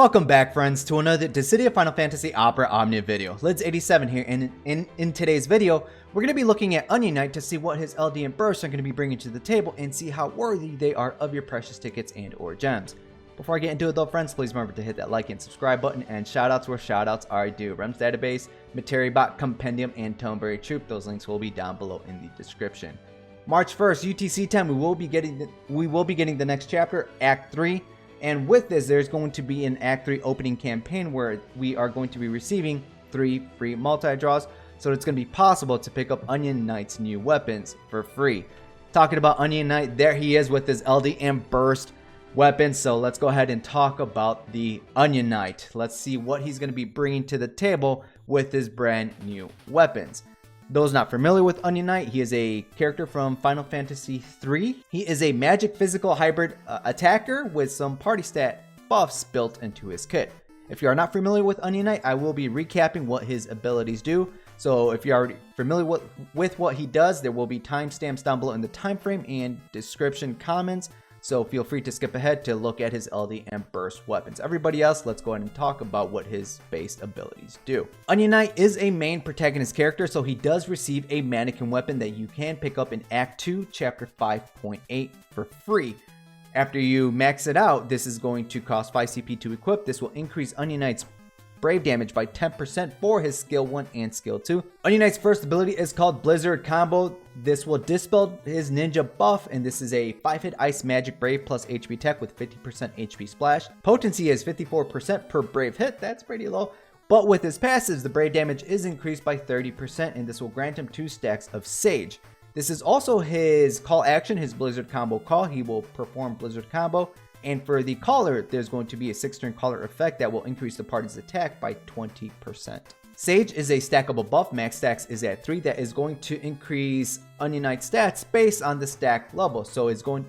Welcome back, friends, to another Dissidia Final Fantasy Opera Omnia video. Lids87 here, and in today's video, we're going to be looking at Onion Knight to see what his LD and Burst are going to be bringing to the table and see how worthy they are of your precious tickets and or gems. Before I get into it though, friends, please remember to hit that like and subscribe button, and shoutouts where shoutouts are due. Rems Database, Materibot, Compendium, and Toneberry Troop. Those links will be down below in the description. March 1st, UTC 10, we will be getting the next chapter, Act 3. And with this, there's going to be an Act 3 opening campaign where we are going to be receiving 3 free multi-draws. So it's going to be possible to pick up Onion Knight's new weapons for free. Talking about Onion Knight, there he is with his LD and Burst weapons. So let's go ahead and talk about the Onion Knight. Let's see what he's going to be bringing to the table with his brand new weapons. Those not familiar with Onion Knight, he is a character from Final Fantasy III. He is a magic physical hybrid attacker with some party stat buffs built into his kit. If you are not familiar with Onion Knight, I will be recapping what his abilities do. So if you're already familiar with what he does, there will be timestamps down below in the time frame and description comments. So feel free to skip ahead to look at his LD and Burst weapons. Everybody else, let's go ahead and talk about what his base abilities do. Onion Knight is a main protagonist character, so he does receive a mannequin weapon that you can pick up in Act 2, Chapter 5.8 for free. After you max it out, this is going to cost 5 CP to equip. This will increase Onion Knight's Brave damage by 10% for his skill 1 and skill 2. Onion Knight's first ability is called Blizzard Combo. This will dispel his ninja buff, and this is a 5-hit Ice Magic Brave plus HP attack with 50% HP splash. Potency is 54% per Brave hit. That's pretty low. But with his passives, the Brave damage is increased by 30%, and this will grant him 2 stacks of Sage. This is also his call action, his Blizzard Combo call. He will perform Blizzard Combo. And for the caller, there's going to be a 6-turn caller effect that will increase the party's attack by 20%. Sage is a stackable buff. Max stacks is at 3. That is going to increase Onion Knight's stats based on the stack level. So it's going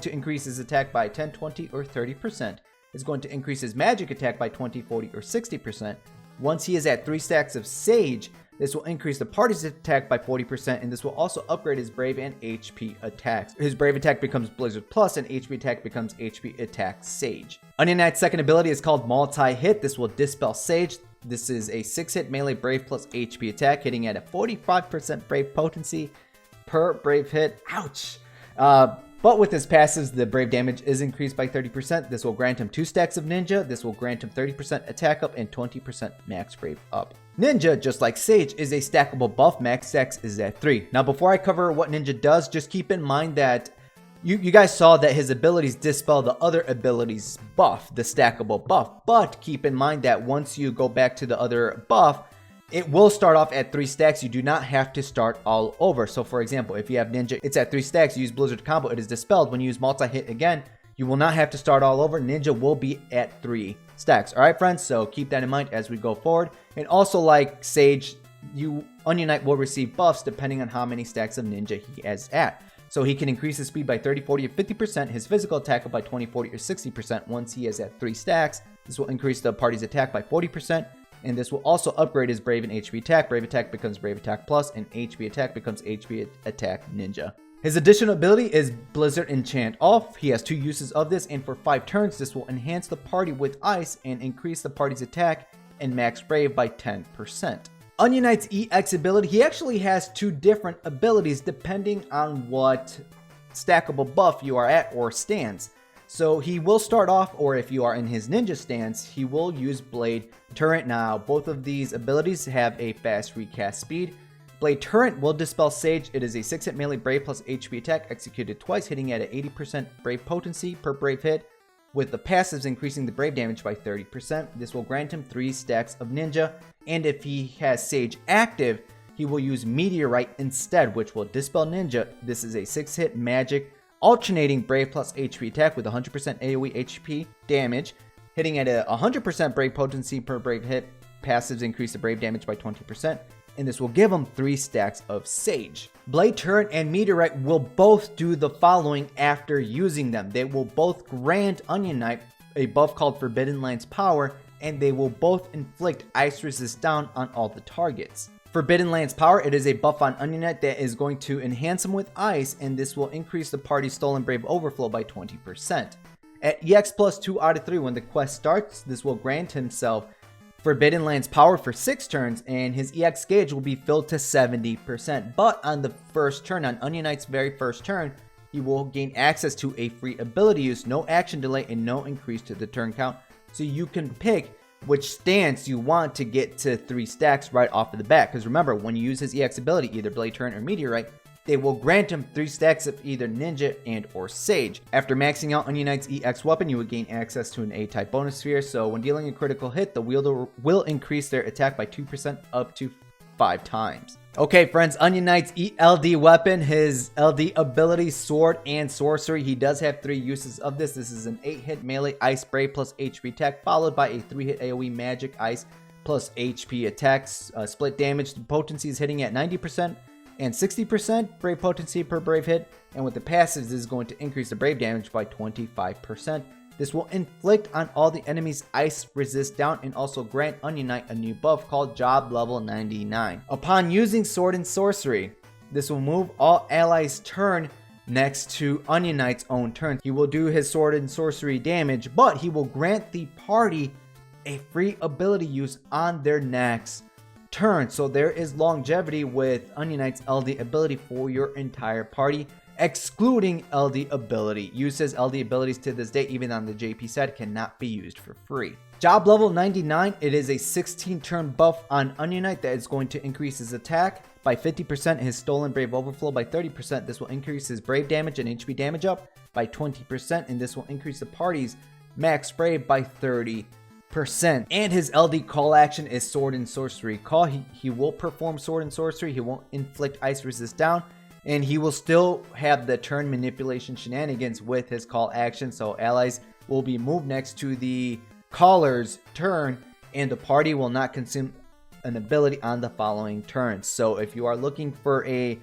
to increase his attack by 10, 20, or 30%. It's going to increase his magic attack by 20, 40, or 60%. Once he is at 3 stacks of Sage, this will increase the party's attack by 40%, and this will also upgrade his Brave and HP attacks. His Brave attack becomes Blizzard Plus, and HP attack becomes HP Attack Sage. Onion Knight's second ability is called Multi-Hit. This will dispel Sage. This is a 6-hit melee Brave plus HP attack, hitting at a 45% Brave potency per Brave hit. Ouch! But with his passives, the Brave damage is increased by 30%. This will grant him 2 stacks of Ninja. This will grant him 30% attack up and 20% max Brave up. Ninja, just like Sage, is a stackable buff. Max stacks is at 3. Now, before I cover what Ninja does, just keep in mind that you guys saw that his abilities dispel the other abilities buff, the stackable buff. But keep in mind that once you go back to the other buff, it will start off at 3 stacks. You do not have to start all over. So for example, if you have Ninja, it's at 3 stacks. You use Blizzard Combo, it is dispelled. When you use Multi-Hit again, you will not have to start all over. Ninja will be at 3 stacks. All right, friends? So keep that in mind as we go forward. And also, like Sage, Onion Knight will receive buffs depending on how many stacks of Ninja he is at. So he can increase his speed by 30, 40, or 50%, his physical attack by 20, 40, or 60% once he is at 3 stacks. This will increase the party's attack by 40%. And this will also upgrade his Brave and HP attack. Brave attack becomes Brave attack plus, and HP attack becomes HP attack ninja. His additional ability is Blizzard Enchant Off. He has 2 uses of this, and for 5 turns, this will enhance the party with ice and increase the party's attack and max Brave by 10%. Onion Knight's EX ability, he actually has 2 different abilities depending on what stackable buff you are at or stance. So he will start off, or if you are in his ninja stance, he will use Blade Turret. Now, both of these abilities have a fast recast speed. Blade Turret will dispel Sage. It is a 6-hit melee Brave plus HP attack executed twice, hitting at an 80% Brave potency per Brave hit, with the passives increasing the Brave damage by 30%. This will grant him 3 stacks of Ninja, and if he has Sage active, he will use Meteorite instead, which will dispel Ninja. This is a 6-hit magic alternating Brave plus HP attack with 100% AoE HP damage, hitting at a 100% Brave potency per Brave hit. Passives increase the Brave damage by 20%, and this will give him 3 stacks of Sage. Blade Turret and Meteorite will both do the following after using them. They will both grant Onion Knight a buff called Forbidden Lance Power, and they will both inflict ice resist down on all the targets. Forbidden Lance Power, it is a buff on Onion Knight that is going to enhance him with ice, and this will increase the party's Stolen Brave overflow by 20%. At EX plus 2 out of 3, when the quest starts, this will grant himself Forbidden Lands power for 6 turns, and his EX gauge will be filled to 70%. But on the first turn, on Onion Knight's very first turn, he will gain access to a free ability use, no action delay, and no increase to the turn count. So you can pick which stance you want to get to 3 stacks right off of the bat. Because remember, when you use his EX ability, either Blade Turn or Meteorite, they will grant him 3 stacks of either Ninja and or Sage. After maxing out Onion Knight's EX weapon, you would gain access to an A-type bonus sphere. So when dealing a critical hit, the wielder will increase their attack by 2% up to 5 times. Okay, friends, Onion Knight's ELD weapon, his LD ability, Sword and Sorcery. He does have 3 uses of this. This is an 8-hit melee Ice Spray plus HP attack, followed by a 3-hit AoE Magic Ice plus HP attacks. Split damage. The potency is hitting at 90% and 60% Brave potency per Brave hit. And with the passives, this is going to increase the Brave damage by 25%. This will inflict on all the enemies ice resist down and also grant Onion Knight a new buff called Job Level 99. Upon using Sword and Sorcery, this will move all allies' turn next to Onion Knight's own turn. He will do his Sword and Sorcery damage, but he will grant the party a free ability use on their next turn. So there is longevity with Onion Knight's LD ability for your entire party, excluding LD ability. Uses LD abilities to this day, even on the JP side, cannot be used for free. Job level 99, it is a 16 turn buff on Onion Knight that is going to increase his attack by 50%, his stolen Brave Overflow by 30%. This will increase his Brave damage and HP damage up by 20%, and this will increase the party's max Brave by 30%. And his LD call action is Sword and Sorcery call. He will perform Sword and Sorcery. He won't inflict ice resist down, and he will still have the turn manipulation shenanigans with his call action. So allies will be moved next to the caller's turn, and the party will not consume an ability on the following turns. So if you are looking for a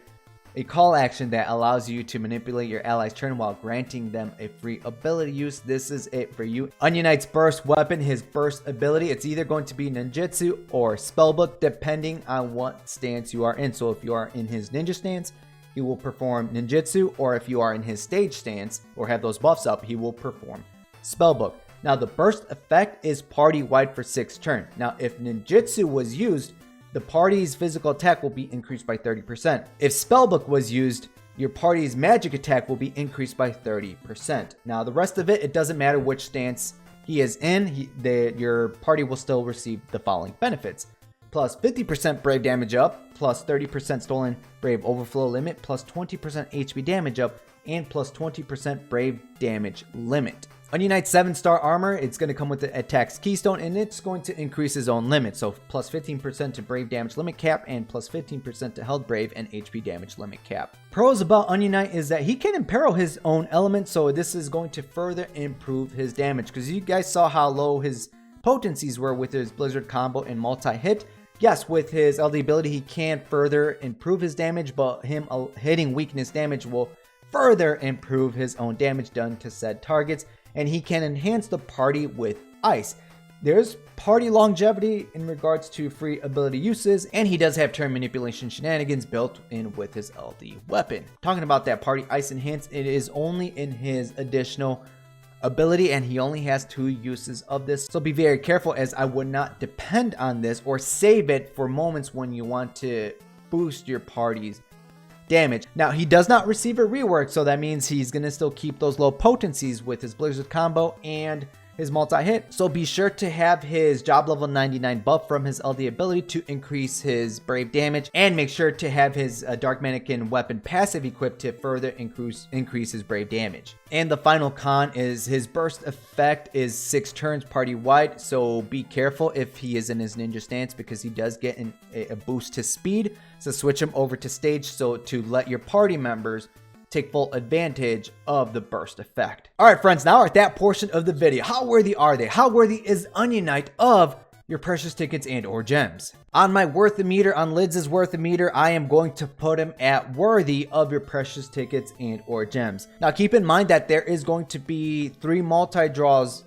call action that allows you to manipulate your allies' turn while granting them a free ability use, this is it for you. Onion Knight's burst weapon, his burst ability, it's either going to be ninjutsu or spellbook depending on what stance you are in. So if you are in his ninja stance, he will perform ninjutsu, or if you are in his stage stance or have those buffs up, he will perform spellbook. Now the burst effect is party wide for 6 turns. Now if ninjutsu was used, the party's physical attack will be increased by 30%. If spellbook was used, your party's magic attack will be increased by 30%. Now the rest of it, it doesn't matter which stance he is in, your party will still receive the following benefits: plus 50% Brave damage up, plus 30% stolen Brave overflow limit, plus 20% HP damage up, and plus 20% Brave damage limit. Onion Knight's 7-star armor, it's going to come with the attack's keystone, and it's going to increase his own limit. So plus 15% to Brave damage limit cap, and plus 15% to held Brave and HP damage limit cap. Pros about Onion Knight is that he can imperil his own element, so this is going to further improve his damage. Because you guys saw how low his potencies were with his Blizzard combo and multi-hit. Yes, with his LD ability, he can further improve his damage, but him hitting weakness damage will further improve his own damage done to said targets. And he can enhance the party with ice. There's party longevity in regards to free ability uses, and he does have turn manipulation shenanigans built in with his LD weapon. Talking about that party ice enhance, it is only in his additional ability, and he only has 2 uses of this. So be very careful, as I would not depend on this or save it for moments when you want to boost your party's damage. Now he does not receive a rework, so that means he's gonna still keep those low potencies with his Blizzard combo and his multi-hit. So be sure to have his job level 99 buff from his LD ability to increase his Brave damage, and make sure to have his Dark Mannequin weapon passive equipped to further increase his Brave damage. And the final con is his burst effect is 6 turns party wide, so be careful if he is in his ninja stance, because he does get a boost to speed. So switch him over to stage, so to let your party members take full advantage of the burst effect. All right, friends, now we're at that portion of the video. How worthy are they? How worthy is Onion Knight of your precious tickets and or gems? On my worth meter, on Lids' worth meter, I am going to put him at worthy of your precious tickets and or gems. Now keep in mind that there is going to be 3 free multi-draws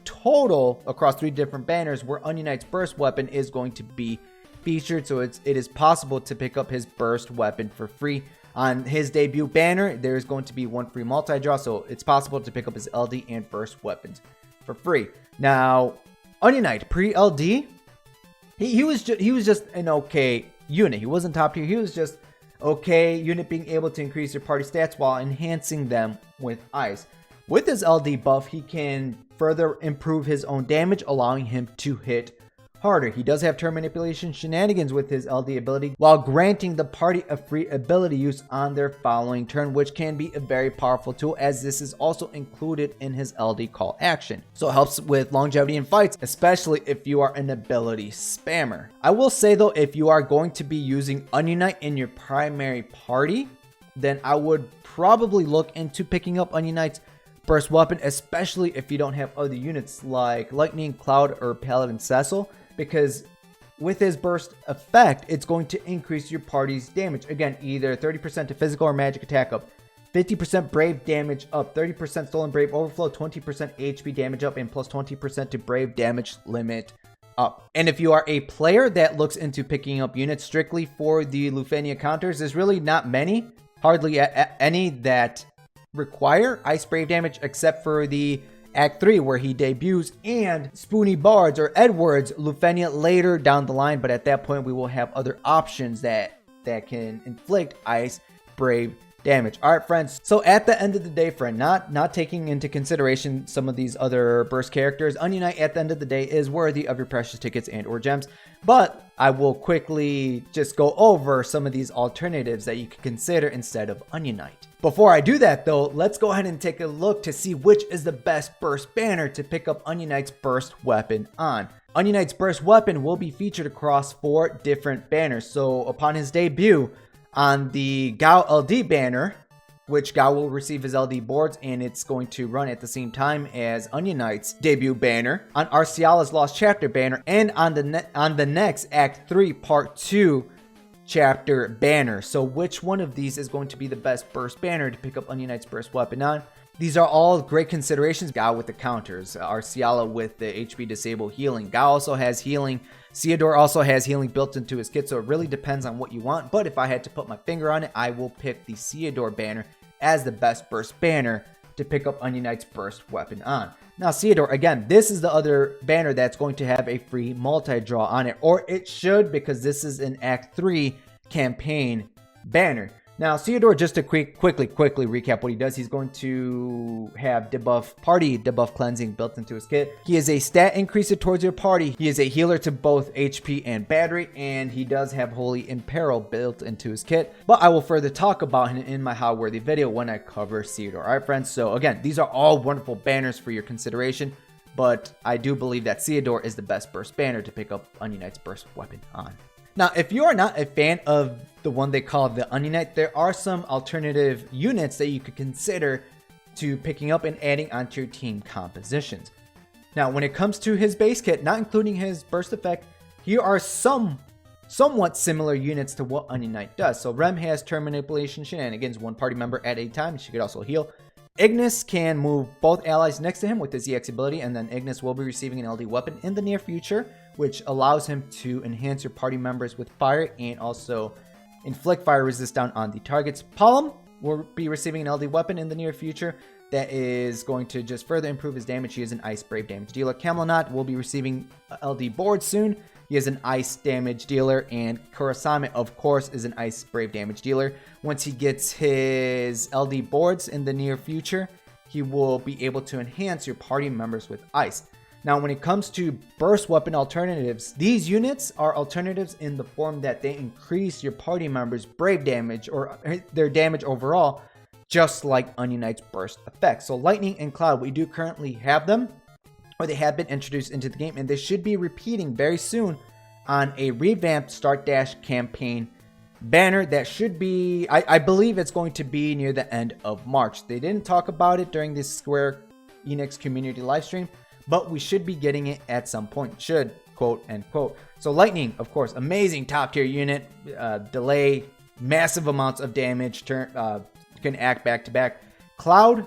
total across 3 different banners, where Onion Knight's burst weapon is going to be featured. So it is possible to pick up his burst weapon for free On his debut banner, there's going to be one free multi-draw, so it's possible to pick up his LD and burst weapons for free. Now, Onion Knight pre-LD, he was just an okay unit. He wasn't top tier. He was just okay unit, being able to increase your party stats while enhancing them with ice. With his LD buff, he can further improve his own damage, allowing him to hit harder. He does have turn manipulation shenanigans with his LD ability, while granting the party a free ability use on their following turn, which can be a very powerful tool, as this is also included in his LD call action. So it helps with longevity in fights, especially if you are an ability spammer. I will say though, if you are going to be using Onion Knight in your primary party, then I would probably look into picking up Onion Knight's burst weapon, especially if you don't have other units like Lightning, Cloud, or Paladin Cecil, because with his burst effect, it's going to increase your party's damage. Again, either 30% to physical or magic attack up, 50% brave damage up, 30% stolen brave overflow, 20% HP damage up, and plus 20% to brave damage limit up. And if you are a player that looks into picking up units strictly for the Lufenia counters, there's really not many, hardly any that require ice brave damage, except for the Act 3 where he debuts, and Spoony Bards or Edwards Lufenia later down the line, but at that point we will have other options that can inflict ice brave damage. All right, friends, so at the end of the day, friend, not taking into consideration some of these other burst characters, Onion Knight at the end of the day is worthy of your precious tickets and or gems, but I will quickly just go over some of these alternatives that you can consider instead of Onion Knight. Before I do that though, let's go ahead and take a look to see which is the best burst banner to pick up Onion Knight's burst weapon on. Onion Knight's burst weapon will be featured across 4 different banners. So upon his debut on the Gao LD banner, which Gao will receive his LD boards, and it's going to run at the same time as Onion Knight's debut banner, on Arciala's Lost Chapter banner, and on the next Act 3 Part 2 chapter banner. So which one of these is going to be the best burst banner to pick up Onion Knight's burst weapon on? These are all great considerations. Gao with the counters, Arciala with the HP disable healing. Gao also has healing. Theodore also has healing built into his kit, so it really depends on what you want. But if I had to put my finger on it, I will pick the Theodore banner as the best burst banner to pick up Onion Knight's burst weapon on. Now, Theodore, again, this is the other banner that's going to have a free multi-draw on it, or it should, because this is an Act 3 campaign banner. Now, Theodore, just to quickly recap what he does, he's going to have party debuff cleansing built into his kit. He is a stat increaser towards your party. He is a healer to both HP and battery, and he does have Holy Imperil built into his kit. But I will further talk about him in my How Worthy video when I cover Theodore. All right, friends. So again, these are all wonderful banners for your consideration, but I do believe that Theodore is the best burst banner to pick up Onion Knight's burst weapon on. Now, if you are not a fan of the one they call the Onion Knight, there are some alternative units that you could consider to picking up and adding onto your team compositions. Now, when it comes to his base kit, not including his burst effect, here are somewhat similar units to what Onion Knight does. So Rem has turn manipulation shenanigans, 1 party member at a time. She could also heal. Ignis can move both allies next to him with his EX ability, and then Ignis will be receiving an LD weapon in the near future, which allows him to enhance your party members with fire and also inflict fire resist down on the targets. Palom will be receiving an LD weapon in the near future that is going to just further improve his damage. He is an ice brave damage dealer. Camelot will be receiving LD board soon. He is an ice damage dealer, and Kurasame, of course, is an ice brave damage dealer. Once he gets his LD boards in the near future, he will be able to enhance your party members with ice. Now, when it comes to burst weapon alternatives, these units are alternatives in the form that they increase your party members' brave damage or their damage overall, just like Onion Knight's burst effect. So Lightning and Cloud, we do currently have them, or they have been introduced into the game, and they should be repeating very soon on a revamped Start Dash campaign banner that should be, I believe it's going to be near the end of March. They didn't talk about it during this Square Enix community livestream, but we should be getting it at some point, should, quote unquote. So Lightning, of course, amazing top tier unit, delay massive amounts of damage, can act back to back. Cloud,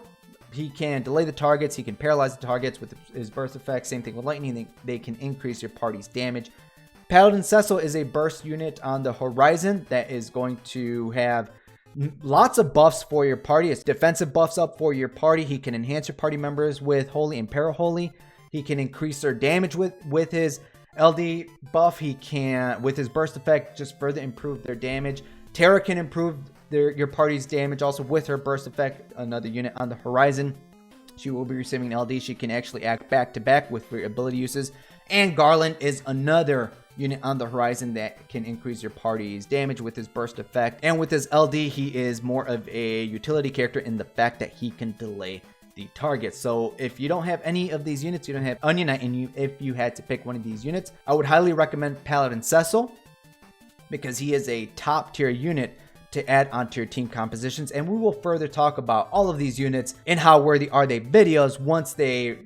he can delay the targets, he can paralyze the targets with his burst effect. Same thing with Lightning, they can increase your party's damage. Paladin Cecil is a burst unit on the horizon that is going to have Lots of buffs for your party. It's defensive buffs up for your party. He can enhance your party members with Holy and Paraholy. He can increase their damage with his LD buff. He can, with his burst effect, just further improve their damage. Terra can improve your party's damage also with her burst effect. Another unit on the horizon. She will be receiving LD. She can actually act back to back with her ability uses. And Garland is another unit on the horizon that can increase your party's damage with his burst effect. And with his LD, he is more of a utility character in the fact that he can delay the target. So if you don't have any of these units, you don't have Onion Knight, and if you had to pick one of these units, I would highly recommend Paladin Cecil, because he is a top tier unit to add onto your team compositions. And we will further talk about all of these units and how worthy are they videos once they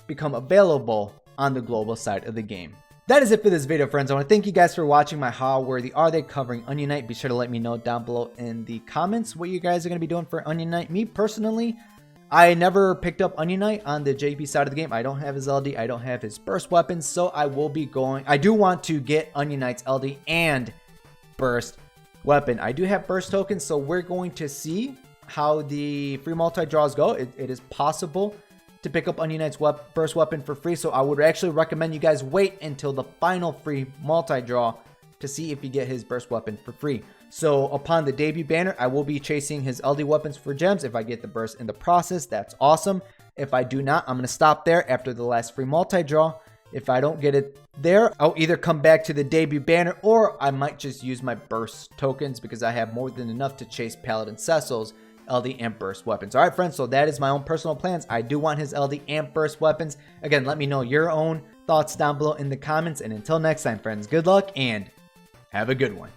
become available on the global side of the game. That is it for this video, friends. I want to thank you guys for watching my How Worthy Are They covering Onion Knight. Be sure to let me know down below in the comments what you guys are going to be doing for Onion Knight. Me personally, I never picked up Onion Knight on the JP side of the game. I don't have his LD. I don't have his burst weapons. So I will be going. I do want to get Onion Knight's LD and burst weapon. I do have burst tokens. So we're going to see how the free multi-draws go. It is possible to pick up Onion Knight's burst weapon for free. So I would actually recommend you guys wait until the final free multi-draw to see if you get his burst weapon for free. So upon the debut banner, I will be chasing his LD weapons for gems. If I get the burst in the process, that's awesome. If I do not, I'm going to stop there after the last free multi-draw. If I don't get it there, I'll either come back to the debut banner, or I might just use my burst tokens because I have more than enough to chase Paladin Cecil's LD and burst weapons. All right, friends, so that is my own personal plans. I do want his LD and burst weapons. Again, let me know your own thoughts down below in the comments. And until next time, friends, good luck and have a good one.